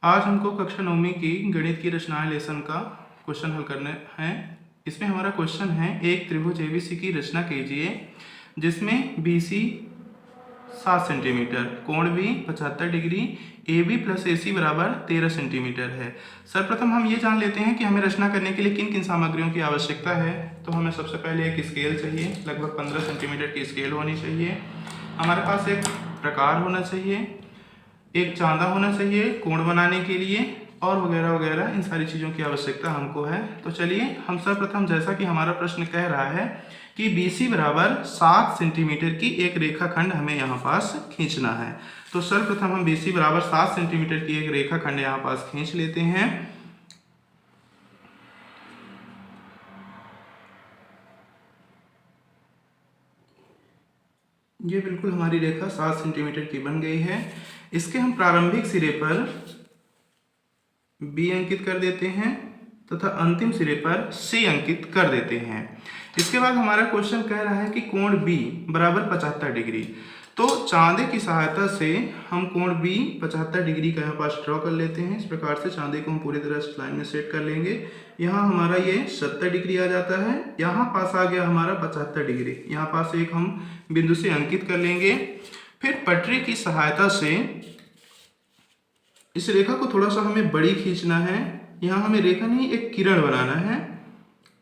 आज हमको कक्षा 9वीं की गणित की रचनाएं लेसन का क्वेश्चन हल करने हैं। इसमें हमारा क्वेश्चन है एक त्रिभुज एबीसी की रचना कीजिए जिसमें बीसी 7 सेंटीमीटर, कोण B 75 degree, A B plus A C बराबर 13 सेंटीमीटर है। सर्वप्रथम हम ये जान लेते हैं कि हमें रचना करने के लिए किन किन सामग्रियों की आवश्यकता है। तो हमें सबसे पहले एक स्केल चाहिए, लगभग 15 सेंटीमीटर की स्केल होनी चाहिए। हमारे पास एक प्रकार होना चाहिए, एक चांदा होना चाहिए कोण बनाने के लिए, और वगैरह वगैरह इन सारी चीज़ों की आवश्यकता हमको है। तो चलिए हम सर्वप्रथम, जैसा कि हमारा प्रश्न कह रहा है कि BC बराबर 7 सेंटीमीटर की एक रेखाखंड हमें यहाँ पास खींचना है, तो सर्वप्रथम हम BC बराबर 7 सेंटीमीटर की एक रेखाखंड यहाँ पास खींच लेते हैं। ये बिल्कुल हमारी रेखा 7 सेंटीमीटर की बन गई है। इसके हम प्रारंभिक सिरे पर B अंकित कर देते हैं तथा अंतिम सिरे पर C अंकित कर देते हैं। इसके बाद हमारा क्वेश्चन कह रहा है कि कोण B बराबर 75 डिग्री। तो चांदे की सहायता से हम कोण B 75 डिग्री का यहाँ पास ड्रॉ कर लेते हैं। इस प्रकार से चांदे को हम पूरी तरह से लाइन में सेट कर लेंगे। यहाँ हमारा ये 70 डिग्री आ जाता है, यहाँ पास आ गया हमारा 75 डिग्री। यहाँ पास एक हम बिंदु से अंकित कर लेंगे। फिर पटरी की सहायता से इस रेखा को थोड़ा सा हमें बड़ी खींचना है। यहाँ हमें रेखा नहीं, एक किरण बनाना है।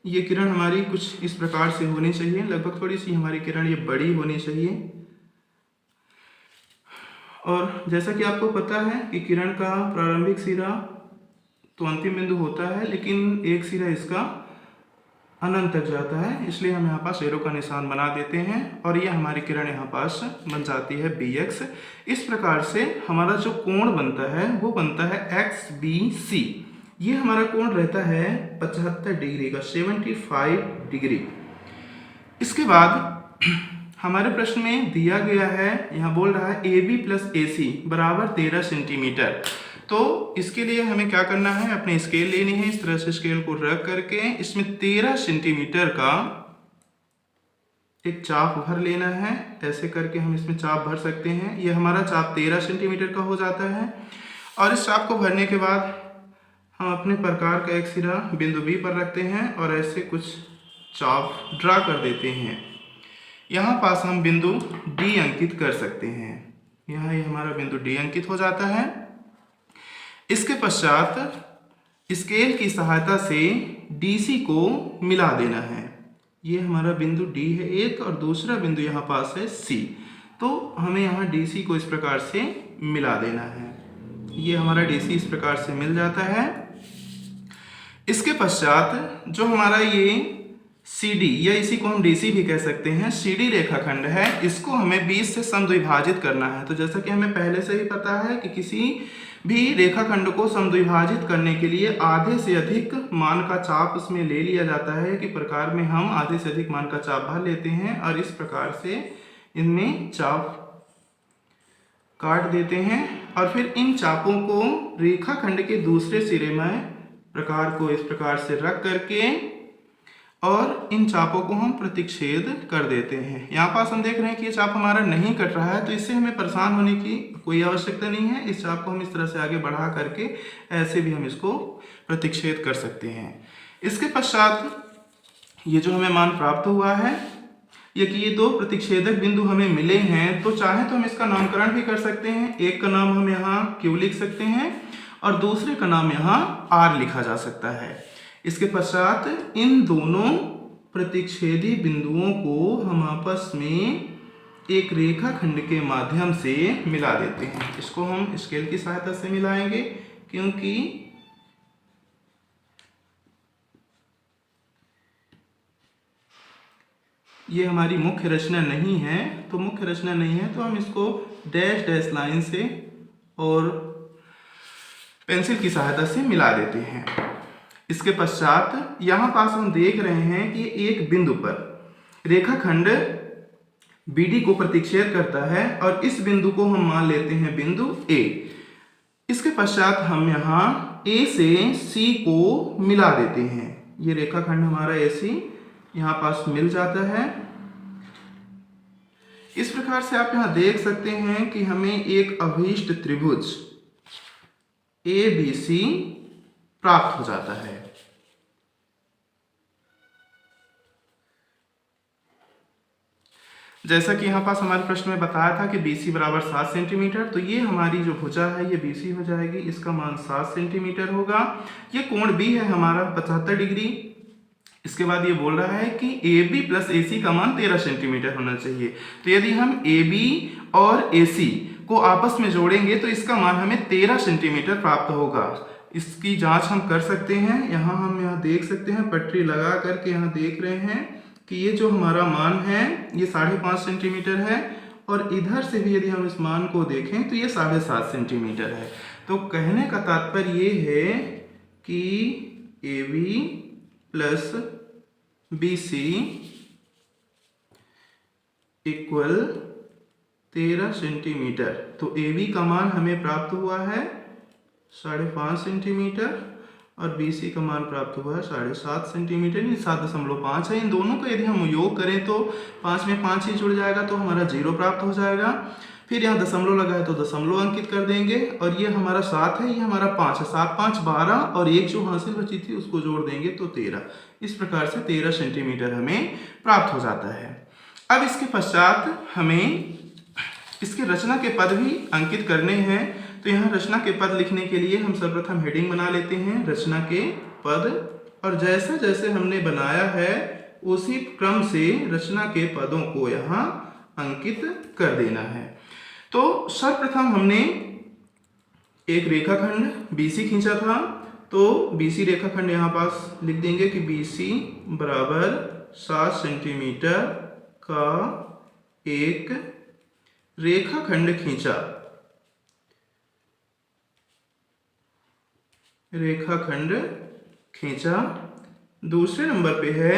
ये किरण हमारी कुछ इस प्रकार से होनी चाहिए, लगभग थोड़ी सी हमारी किरण ये बड़ी होनी चाहिए। और जैसा कि आपको पता है कि किरण का प्रारंभिक सिरा तो अंतिम बिंदु होता है, लेकिन एक सिरा इसका अनंत तक जाता है, इसलिए हम यहाँ पास एरो का निशान बना देते हैं और ये हमारी किरण यहाँ पास बन जाती है BX। इस प्रकार से हमारा जो कोण बनता है वो बनता है XBC। ये हमारा कोण रहता है 75 डिग्री का, 75 डिग्री। इसके बाद हमारे प्रश्न में दिया गया है, यहाँ बोल रहा है AB प्लस AC बराबर 13 सेंटीमीटर। तो इसके लिए हमें क्या करना है, अपनी स्केल लेनी है। इस तरह से स्केल को रख करके इसमें 13 सेंटीमीटर का एक चाप भर लेना है। ऐसे करके हम इसमें चाप भर सकते हैं। ये हमारा चाप 13 सेंटीमीटर का हो जाता है। और इस चाप को भरने के बाद हम अपने प्रकार का एक सिरा बिंदु B पर रखते हैं और ऐसे कुछ चाप ड्रा कर देते हैं। यहाँ पास हम बिंदु D अंकित कर सकते हैं। यहाँ ये हमारा बिंदु D अंकित हो जाता है। इसके पश्चात स्केल की सहायता से DC को मिला देना है। ये हमारा बिंदु D है एक, और दूसरा बिंदु यहाँ पास है C। तो हमें यहाँ DC को इस प्रकार से मिला देना है। ये हमारा DC इस प्रकार से मिल जाता है। इसके पश्चात जो हमारा ये CD, या इसी को हम DC भी कह सकते हैं, CD रेखाखंड है, इसको हमें 20 से समद्विभाजित करना है। तो जैसा कि हमें पहले से ही पता है कि किसी भी रेखाखंड को समद्विभाजित करने के लिए आधे से अधिक मान का चाप उसमें ले लिया जाता है, कि प्रकार में हम आधे से अधिक मान का चाप भर लेते हैं और इस प्रकार से इनमें चाप काट देते हैं। और फिर इन चापों को रेखाखंड के दूसरे सिरे में प्रकार को इस प्रकार से रख करके और इन चापों को हम प्रतिच्छेद कर देते हैं। यहाँ पास हम देख रहे हैं कि ये चाप हमारा नहीं कट रहा है, तो इससे हमें परेशान होने की कोई आवश्यकता नहीं है। इस चाप को हम इस तरह से आगे बढ़ा करके ऐसे भी हम इसको प्रतिच्छेद कर सकते हैं। इसके पश्चात ये जो हमें मान प्राप्त हुआ है, ये कि ये दो प्रतिच्छेदक बिंदु हमें मिले हैं, तो चाहे तो हम इसका नामकरण भी कर सकते हैं। एक का नाम हम यहाँ Q लिख सकते हैं और दूसरे का नाम यहाँ R लिखा जा सकता है। इसके पश्चात इन दोनों प्रतिच्छेदी बिंदुओं को हम आपस में एक रेखाखंड के माध्यम से मिला देते हैं। इसको हम स्केल की सहायता से मिलाएंगे, क्योंकि ये हमारी मुख्य रचना नहीं है। तो मुख्य रचना नहीं है तो हम इसको डैश डैश लाइन से और पेंसिल की सहायता से मिला देते हैं। इसके पश्चात यहाँ पास हम देख रहे हैं कि एक बिंदु पर रेखाखंड BD को प्रतिच्छेद करता है और इस बिंदु को हम मान लेते हैं बिंदु A। इसके पश्चात हम यहाँ A से C को मिला देते हैं। ये रेखाखंड हमारा AC यहाँ पास मिल जाता है। इस प्रकार से आप यहाँ देख सकते हैं कि हमें एक अभीष्ट त्रिभुज ABC प्राप्त हो जाता है। जैसा कि यहाँ पास हमारे प्रश्न में बताया था कि BC बराबर 7 सेंटीमीटर, तो ये हमारी जो भुजा है ये BC हो जाएगी, इसका मान 7 सेंटीमीटर होगा। ये कोण B है हमारा 75 डिग्री। इसके बाद ये बोल रहा है कि AB प्लस AC का मान 13 सेंटीमीटर होना चाहिए। तो यदि हम AB और AC को आपस में जोड़ेंगे तो इसका मान हमें 13 सेंटीमीटर प्राप्त होगा। इसकी जांच हम कर सकते हैं। हम यहाँ देख सकते हैं, पटरी लगा करके यहाँ देख रहे हैं कि ये जो हमारा मान है ये 5.5 सेंटीमीटर है, और इधर से भी यदि हम इस मान को देखें तो ये 7.5 सेंटीमीटर है। तो कहने का तात्पर्य ये है कि AB plus BC equal 13 centimetre. तो AB का मान हमें प्राप्त हुआ है 5.5 सेंटीमीटर और BC का मान प्राप्त हुआ है 7.5 सेंटीमीटर, यानी 7.5 है। इन दोनों का यदि हम योग करें तो 5 में 5 ही जुड़ जाएगा, तो हमारा 0 प्राप्त हो जाएगा। फिर यहाँ दशमलव लगा है तो दशमलव अंकित कर देंगे, और ये हमारा 7 है, ये हमारा 5 है। 7 5 12 और एक जो हासिल बची थी उसको जोड़ देंगे तो 13। इस प्रकार से 13 सेंटीमीटर हमें प्राप्त हो जाता है। अब इसके पश्चात हमें इसके रचना के पद भी अंकित करने हैं। तो यहाँ रचना के पद लिखने के लिए हम सर्वप्रथम हेडिंग बना लेते हैं, रचना के पद, और जैसे जैसे हमने बनाया है उसी क्रम से रचना के पदों को यहाँ अंकित कर देना है। तो सर्वप्रथम हमने एक रेखाखंड BC खींचा था, तो BC रेखाखंड यहाँ पास लिख देंगे कि BC बराबर 7 सेंटीमीटर का एक रेखाखंड खींचा। दूसरे नंबर पे है